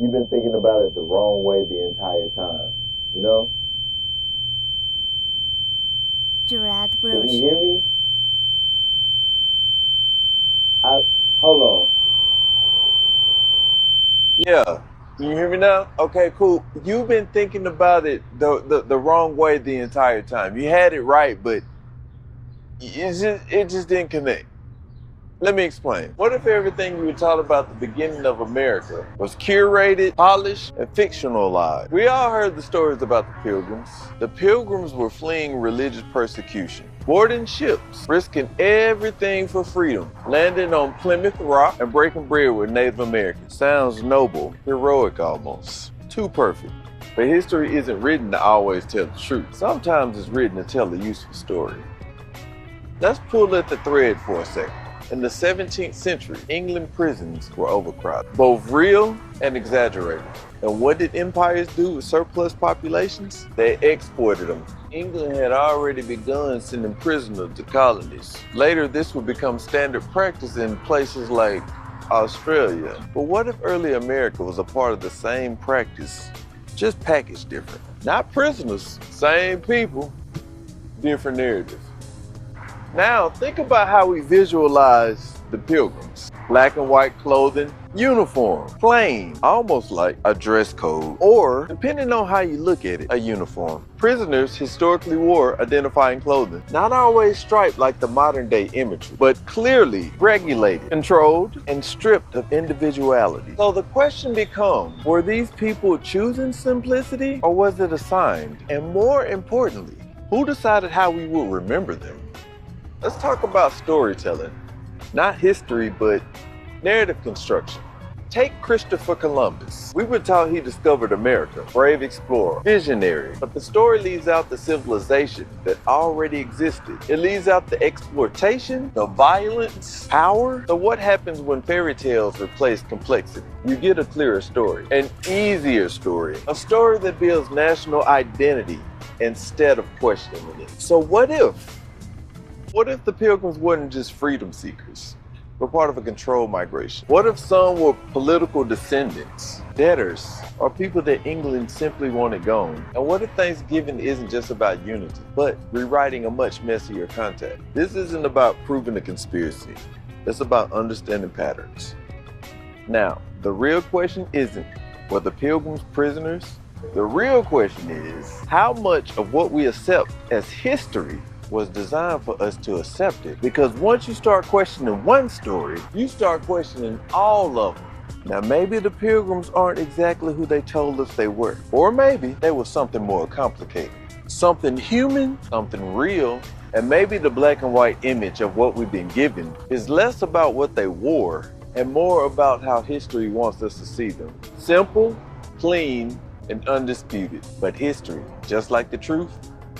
You've been thinking about it the wrong way the entire time, you know? Can you hear JERRODBROSEAN. me? Hold on. Yeah. Can you hear me now? Okay, cool. You've been thinking about it the wrong way the entire time. You had it right, but it just didn't connect. Let me explain. What if everything you were taught about the beginning of America was curated, polished, and fictionalized? We all heard the stories about the Pilgrims. The Pilgrims were fleeing religious persecution, boarding ships, risking everything for freedom, landing on Plymouth Rock, and breaking bread with Native Americans. Sounds noble, heroic almost. Too perfect. But history isn't written to always tell the truth. Sometimes it's written to tell a useful story. Let's pull at the thread for a second. In the 17th century, England prisons were overcrowded, both real and exaggerated. And what did empires do with surplus populations? They exported them. England had already begun sending prisoners to colonies. Later, this would become standard practice in places like Australia. But what if early America was a part of the same practice, just packaged different? Not prisoners, same people, different narratives. Now, think about how we visualize the Pilgrims. Black and white clothing, uniform, plain, almost like a dress code, or, depending on how you look at it, a uniform. Prisoners historically wore identifying clothing, not always striped like the modern day imagery, but clearly regulated, controlled, and stripped of individuality. So the question becomes, were these people choosing simplicity, or was it assigned? And more importantly, who decided how we would remember them? Let's talk about storytelling. Not history, but narrative construction. Take Christopher Columbus. We were taught he discovered America, brave explorer, visionary. But the story leaves out the civilization that already existed. It leaves out the exploitation, the violence, power. So what happens when fairy tales replace complexity? You get a clearer story, an easier story, a story that builds national identity instead of questioning it. So what if the Pilgrims weren't just freedom seekers, but part of a controlled migration? What if some were political descendants, debtors, or people that England simply wanted gone? And what if Thanksgiving isn't just about unity, but rewriting a much messier context? This isn't about proving a conspiracy. It's about understanding patterns. Now, the real question isn't, were the Pilgrims prisoners? The real question is, how much of what we accept as history was designed for us to accept it? Because once you start questioning one story, you start questioning all of them. Now, maybe the Pilgrims aren't exactly who they told us they were. Or maybe they were something more complicated. Something human, something real, and maybe the black and white image of what we've been given is less about what they wore and more about how history wants us to see them. Simple, clean, and undisputed. But history, just like the truth,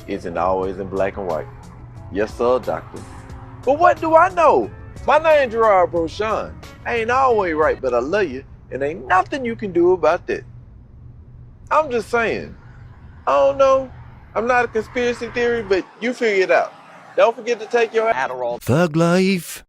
isn't always in black and white. Yes, sir, doctor. But what do I know? My name's JERRODBROSEAN. I ain't always right, but I love you, and ain't nothing you can do about that. I'm just saying. I don't know. I'm not a conspiracy theory, but you figure it out. Don't forget to take your Adderall. Thug Life.